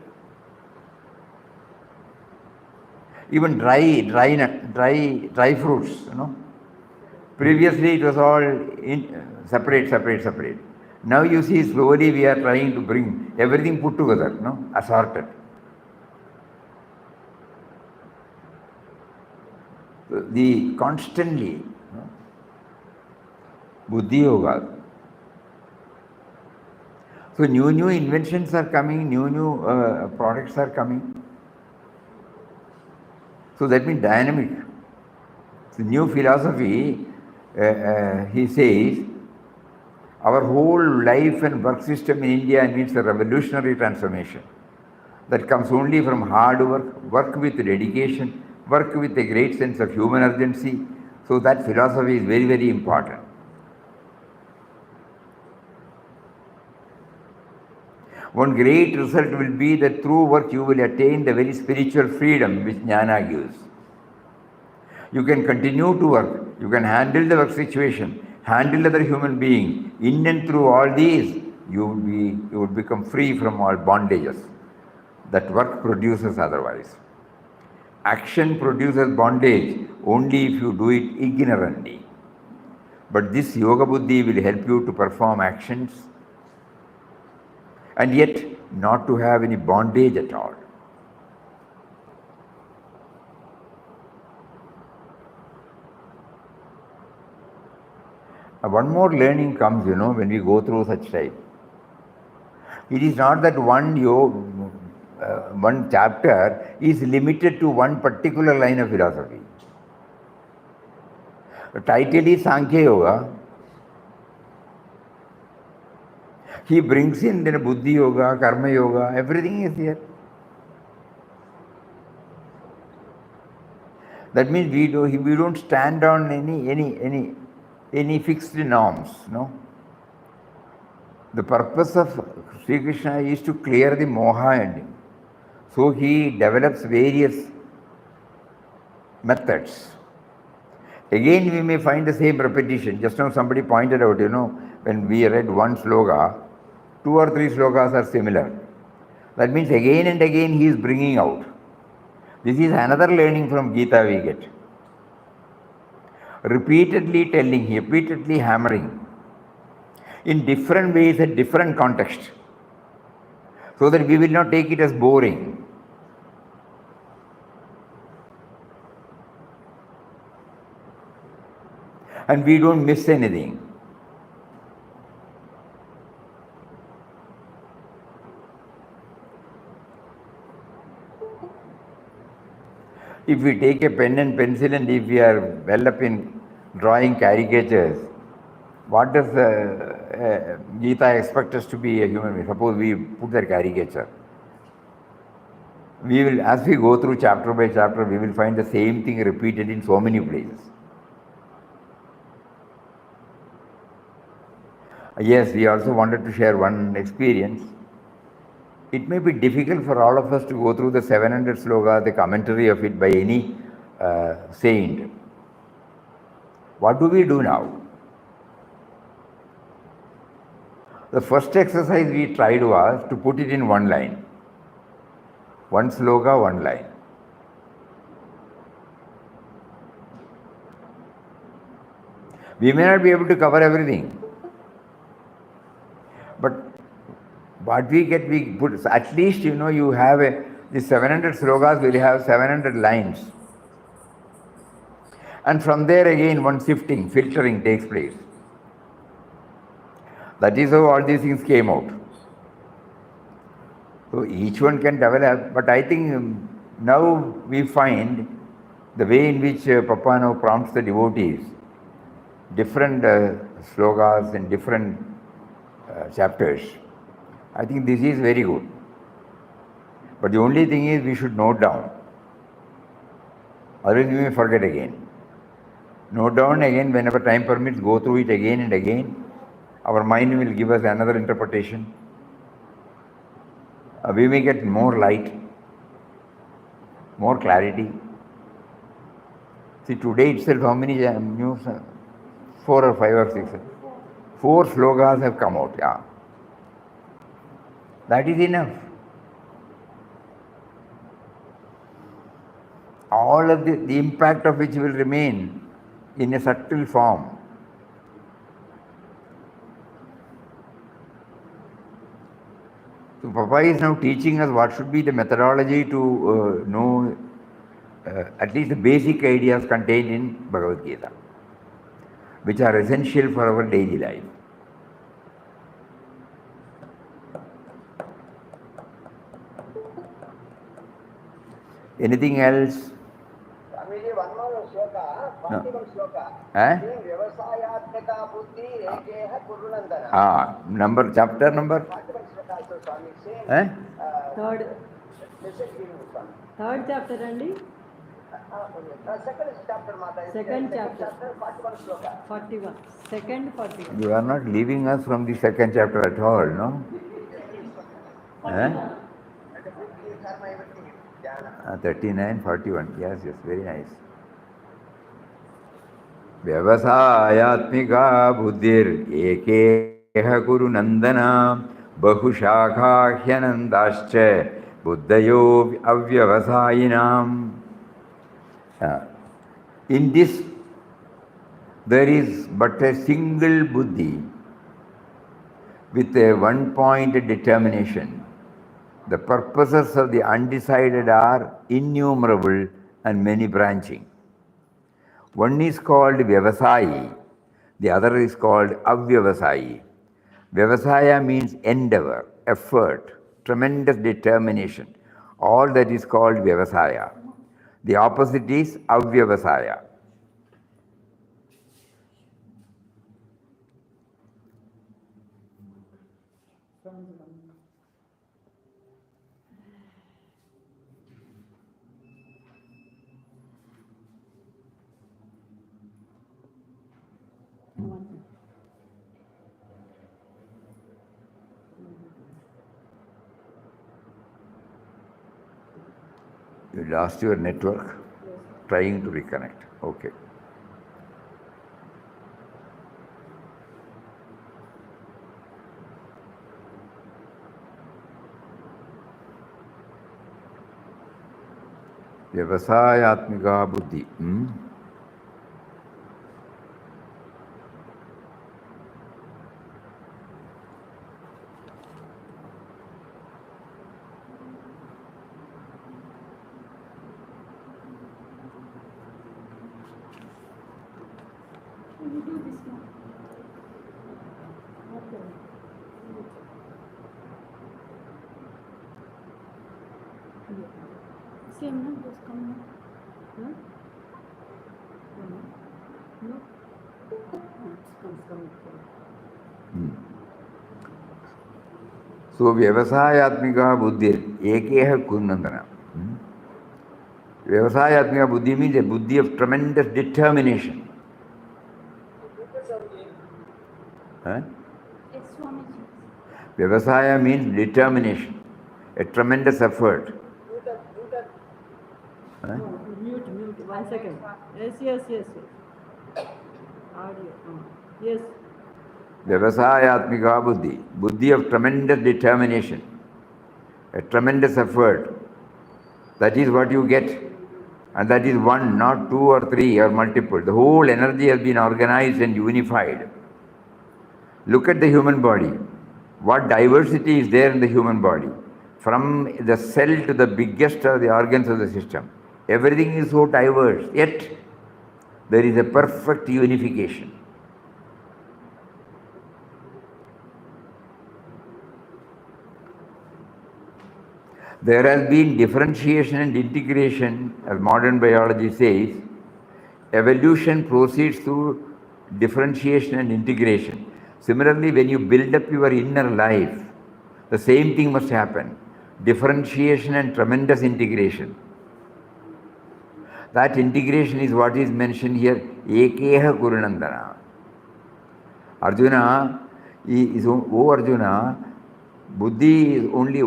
even dry fruits, Previously it was all separate. Now you see slowly we are trying to bring everything put together, assorted. The constantly, Buddhi Yoga. So new inventions are coming, new products are coming. So that means dynamic. The new philosophy, he says, our whole life and work system in India needs a revolutionary transformation that comes only from hard work, work with dedication, work with a great sense of human urgency. So that philosophy is very, very important. One great result will be that through work you will attain the very spiritual freedom which Jnana gives. You can continue to work, you can handle the work situation, handle other human being. In and through all these, you would become free from all bondages that work produces otherwise. Action produces bondage only if you do it ignorantly. But this yoga buddhi will help you to perform actions and yet not to have any bondage at all. One more learning comes, when we go through such type. It is not that one chapter is limited to one particular line of philosophy. The title is Sankhya Yoga. He brings in the Buddhi Yoga, Karma Yoga, everything is here. That means we don't stand on any fixed norms, no. The purpose of Sri Krishna is to clear the moha in him. So he develops various methods. Again, we may find the same repetition. Just now somebody pointed out, when we read one sloka, 2 or 3 slokas are similar. That means again and again he is bringing out. This is another learning from Geeta we get. Repeatedly telling, repeatedly hammering, in different ways at different contexts, so that we will not take it as boring. And we don't miss anything. If we take a pen and pencil and if we are well up in drawing caricatures, what does Geeta expect us to be a human being? Suppose we put that caricature. We will, as we go through chapter by chapter, we will find the same thing repeated in so many places. Yes, we also wanted to share one experience. It may be difficult for all of us to go through the 700 sloka, the commentary of it by any saint. What do we do now? The first exercise we tried was to put it in one line. One sloka, one line. We may not be able to cover everything. But what we get, we put, at least you have the 700 slokas will have 700 lines. And from there again one sifting, filtering takes place. That is how all these things came out. So each one can develop, but I think now we find the way in which Papa now prompts the devotees, different slokas and different chapters. I think this is very good. But the only thing is we should note down. Otherwise we may forget again. Note down again, whenever time permits, go through it again and again. Our mind will give us another interpretation. We may get more light, more clarity. See, today itself, how many news? 4 or 5 or 6. 4 slokas have come out, yeah. That is enough. All of the impact of which will remain in a subtle form. So Papa is now teaching us what should be the methodology to know at least the basic ideas contained in Bhagavad Gita, which are essential for our daily life. Anything else? Number, chapter number? Third chapter, Andy. Second chapter. 41. Second 41. You are not leaving us from the second chapter at all, no? 39, 41. Yes, very nice. व्यवसायात्मिका बुद्धिर एकेह कुरु नंदना बहुशाखा ह्यनंदाश्च बुद्धयो अव्यवसायिनाम. In this, there is but a single buddhi with a one-point determination. The purposes of the undecided are innumerable and many branching. One is called Vyavasayi, the other is called Avyavasayi. Vyavasaya means endeavor, effort, tremendous determination. All that is called Vyavasaya. The opposite is Avyavasaya. You lost your network? Yes. Trying to reconnect. Okay. Vyavasayatmika buddhi. Same, no? Just come now. No? No? Come. So, Vyavasayatmika buddhi, ekeha kunandana. Vyavasayatmika buddhi means a buddhi of tremendous determination. Vyavasaya means determination, a tremendous effort. Mute. 1 second. Yes. Audio. Yes. Vyavasayatmika buddhi, buddhi of tremendous determination, a tremendous effort. That is what you get. And that is one, not two or three or multiple. The whole energy has been organized and unified. Look at the human body. What diversity is there in the human body? From the cell to the biggest of the organs of the system. Everything is so diverse, yet there is a perfect unification. There has been differentiation and integration, as modern biology says. Evolution proceeds through differentiation and integration. Similarly, when you build up your inner life, the same thing must happen. Differentiation and tremendous integration. That integration is what is mentioned here, Ekeha Kurunandana. Arjuna, Arjuna, Buddhi is only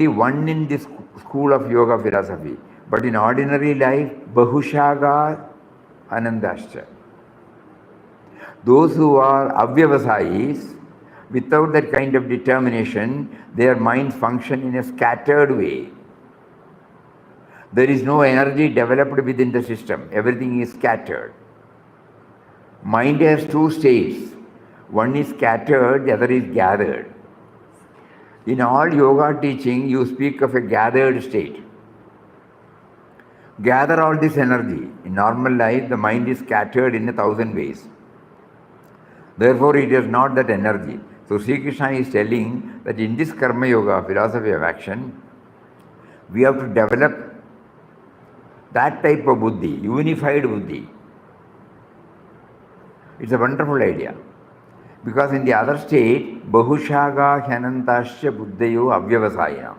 one in this school of yoga philosophy. But in ordinary life, Bahushaga Anandashram. Those who are Avyavasayis, without that kind of determination, their minds function in a scattered way. There is no energy developed within the system. Everything is scattered. Mind has two states. One is scattered, the other is gathered. In all yoga teaching, you speak of a gathered state. Gather all this energy. In normal life, the mind is scattered in 1,000 ways. Therefore, it is not that energy. So, Sri Krishna is telling that in this Karma Yoga, philosophy of action, we have to develop That type of buddhi, unified buddhi. It's a wonderful idea. Because in the other state, bahushaga hyanantasya buddhayo avyavasayana.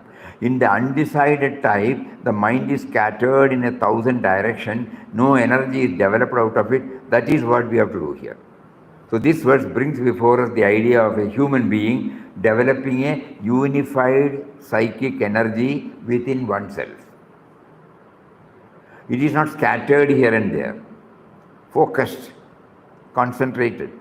In the undecided type, the mind is scattered in 1,000 directions, no energy is developed out of it. That is what we have to do here. So this verse brings before us the idea of a human being developing a unified psychic energy within oneself. It is not scattered here and there, focused, concentrated.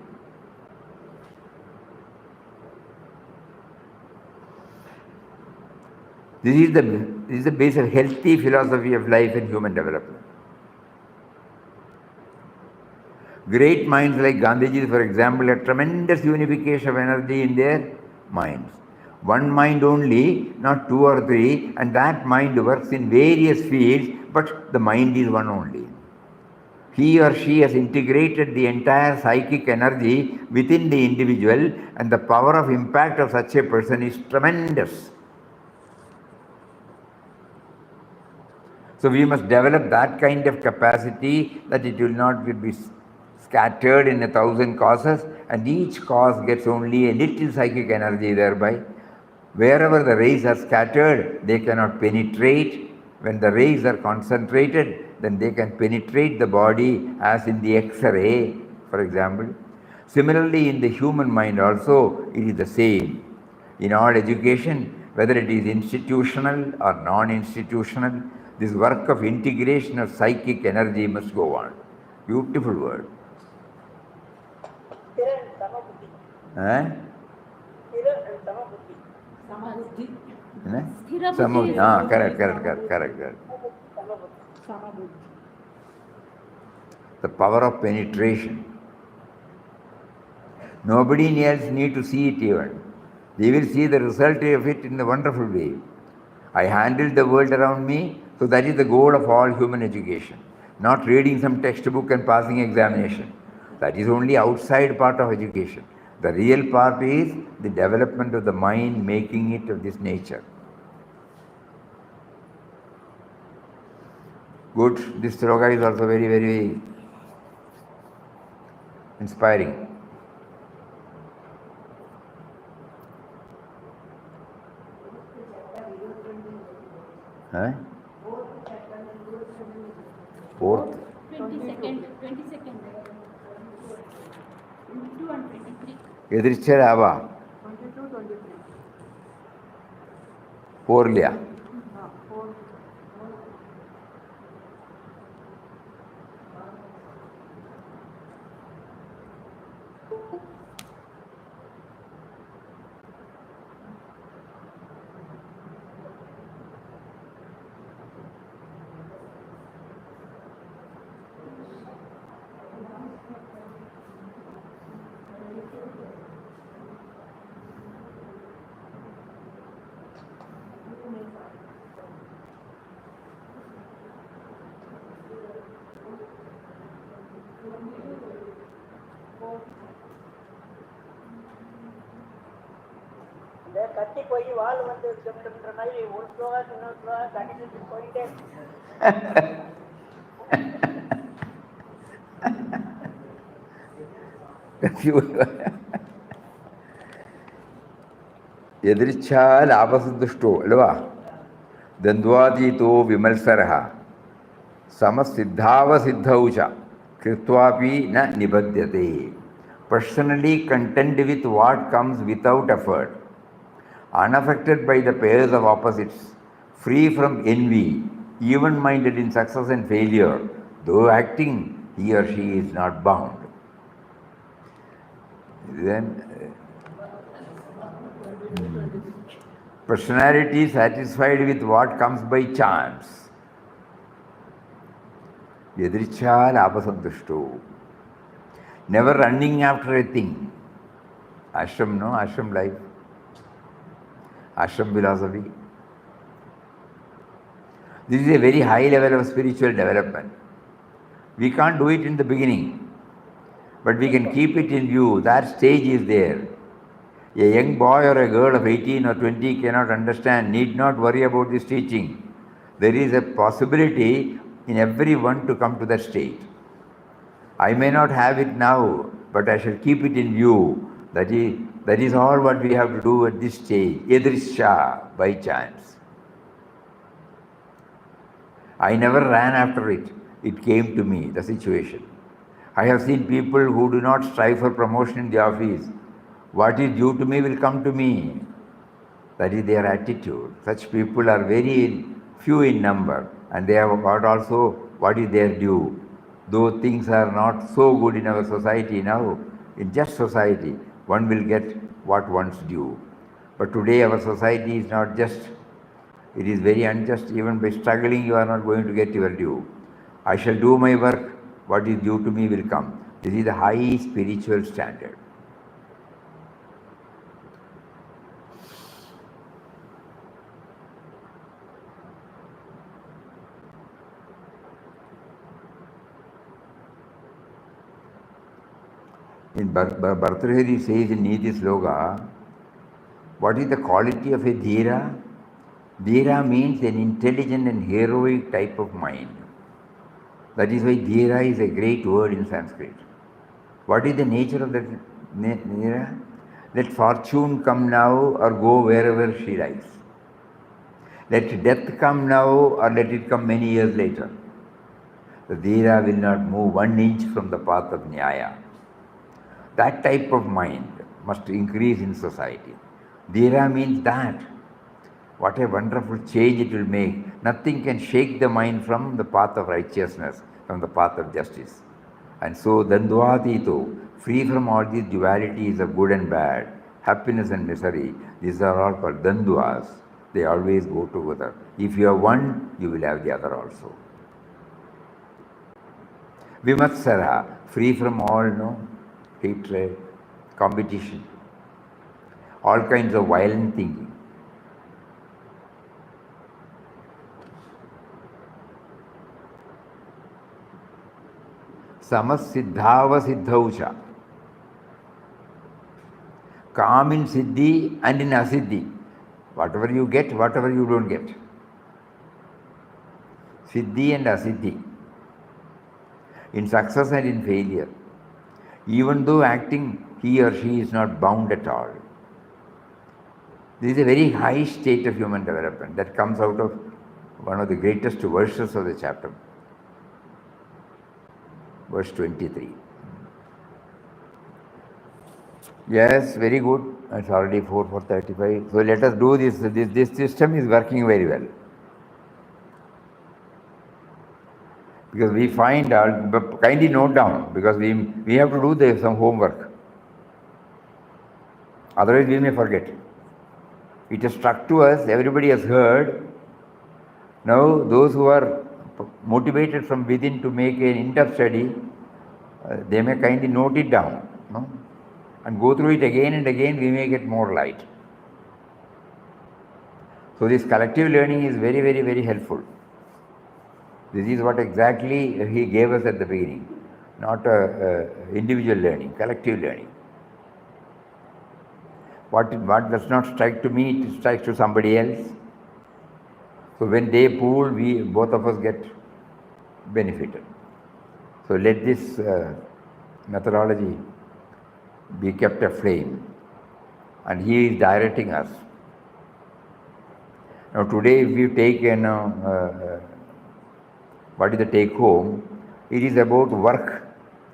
This is the base of healthy philosophy of life and human development. Great minds like Gandhiji, for example, had tremendous unification of energy in their minds. One mind only, not two or three, and that mind works in various fields, but the mind is one only. He or she has integrated the entire psychic energy within the individual, and the power of impact of such a person is tremendous. So we must develop that kind of capacity that it will not be scattered in 1,000 causes, and each cause gets only a little psychic energy thereby. Wherever the rays are scattered, they cannot penetrate. When the rays are concentrated, then they can penetrate the body, as in the X-ray, for example. Similarly, in the human mind also, it is the same. In all education, whether it is institutional or non-institutional, this work of integration of psychic energy must go on. Beautiful word. Eh? Correct. The power of penetration. Nobody else need to see it even. They will see the result of it in a wonderful way. I handled the world around me, so that is the goal of all human education. Not reading some textbook and passing examination. That is only outside part of education. The real part is the development of the mind, making it of this nature. Good. This sloka is also very, very inspiring. Huh? Fourth? 22nd. 22 and 23. Edrichadava. 22, 23. Porlia. கத்தி போய் வாழ் வந்து சொல்ற மாதிரி ஒரு ஸ்லோகா இன்னொரு shloka continue போயிட்டே എതിർച്ഛാ ലാഭസന്തുഷ്ടോ അല്ലവാ ദ്വന്ദ്വാതീതോ വിമത്സരഃ സമസിദ്ധാവസിദ്ധൗ ച കൃത്വാപി ന നിബധ്യത്തെ. Personally content with what comes without effort, unaffected by the pairs of opposites, free from envy, even-minded in success and failure, though acting, he or she is not bound. Then personality satisfied with what comes by chance. Yadrichha labhasantushto. Never running after a thing. Ashram, no? Ashram life. Ashram philosophy. This is a very high level of spiritual development. We can't do it in the beginning, but we can keep it in view. That stage is there. A young boy or a girl of 18 or 20 cannot understand, need not worry about this teaching. There is a possibility in everyone to come to that state. I may not have it now, but I shall keep it in view. That is all what we have to do at this stage. Yadrisha, by chance. I never ran after it. It came to me, the situation. I have seen people who do not strive for promotion in the office. What is due to me will come to me. That is their attitude. Such people are very few in number, and they have got also what is their due. Though things are not so good in our society now, in just society, one will get what one's due. But today our society is not just, it is very unjust. Even by struggling, you are not going to get your due. I shall do my work, what is due to me will come. This is the high spiritual standard. In Bhartrihari says in Niti Sloka, what is the quality of a dhira? Dhira means an intelligent and heroic type of mind. That is why dhira is a great word in Sanskrit. What is the nature of that dhira? Let fortune come now or go wherever she likes. Let death come now or let it come many years later. The dhira will not move 1 inch from the path of nyaya. That type of mind must increase in society. Dhira means that. What a wonderful change it will make. Nothing can shake the mind from the path of righteousness, from the path of justice. And so, Dandvatito, free from all these dualities of good and bad, happiness and misery, these are all called Dandvas. They always go together. If you have one, you will have the other also. Vimatsara, free from all hatred, competition, all kinds of violent thinking. Samasiddhava siddhaucha. Calm in siddhi and in asiddhi. Whatever you get, whatever you don't get. Siddhi and asiddhi. In success and in failure. Even though acting, he or she is not bound at all. This is a very high state of human development that comes out of one of the greatest verses of the chapter. Verse 23. Yes, very good. It's already 4:35. So let us do this. This system is working very well. Because we find out, but kindly note down, because we have to do some homework. Otherwise we may forget. It has struck to us, everybody has heard. Now those who are motivated from within to make an in-depth study, they may kindly note it down, and go through it again and again, we may get more light. So this collective learning is very, very, very helpful. This is what exactly he gave us at the beginning, not individual learning, collective learning. What does not strike to me, it strikes to somebody else. So when they pool, both of us get benefited. So let this methodology be kept aflame, and he is directing us. Now today, if you take what is the take home, it is about work.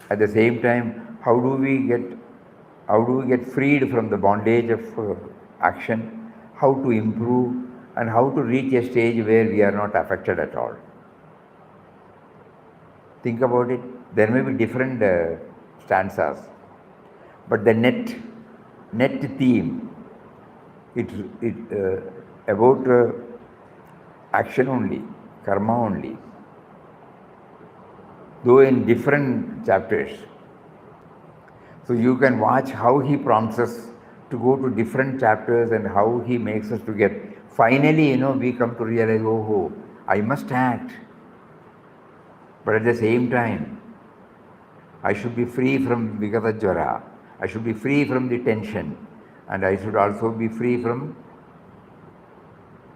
At the same time, how do we get freed from the bondage of action, how to improve, and how to reach a stage where we are not affected at all. Think about it. There may be different stanzas, but the net theme, it's about action only, karma only. Though in different chapters. So you can watch how he prompts us to go to different chapters and how he makes us to get. Finally, we come to realize, oh, I must act. But at the same time, I should be free from Vigatajvara. I should be free from the tension. And I should also be free from,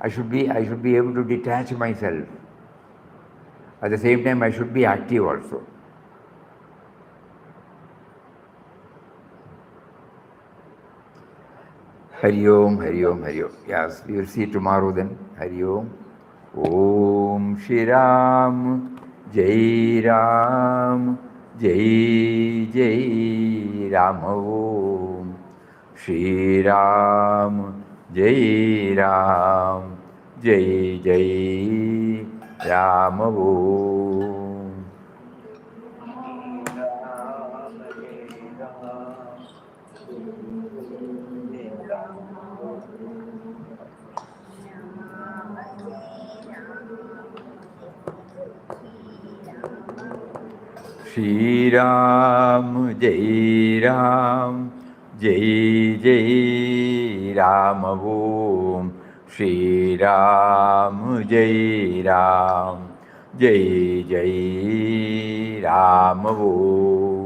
I should be able to detach myself. At the same time, I should be active also. Hari Om, Hari Om, Hari Om. Yes, we will see tomorrow then. Hari Om. Om Shri Ram, Jai Ram, Jai Jai Ram. Om Shri Ram, Jai Ram, Jai Jai Ram. Om. Shri Ram, Jai Ram, Jai Jai Ram. Om Shri Ram, Jai Ram, Jai Jai Ram. Om.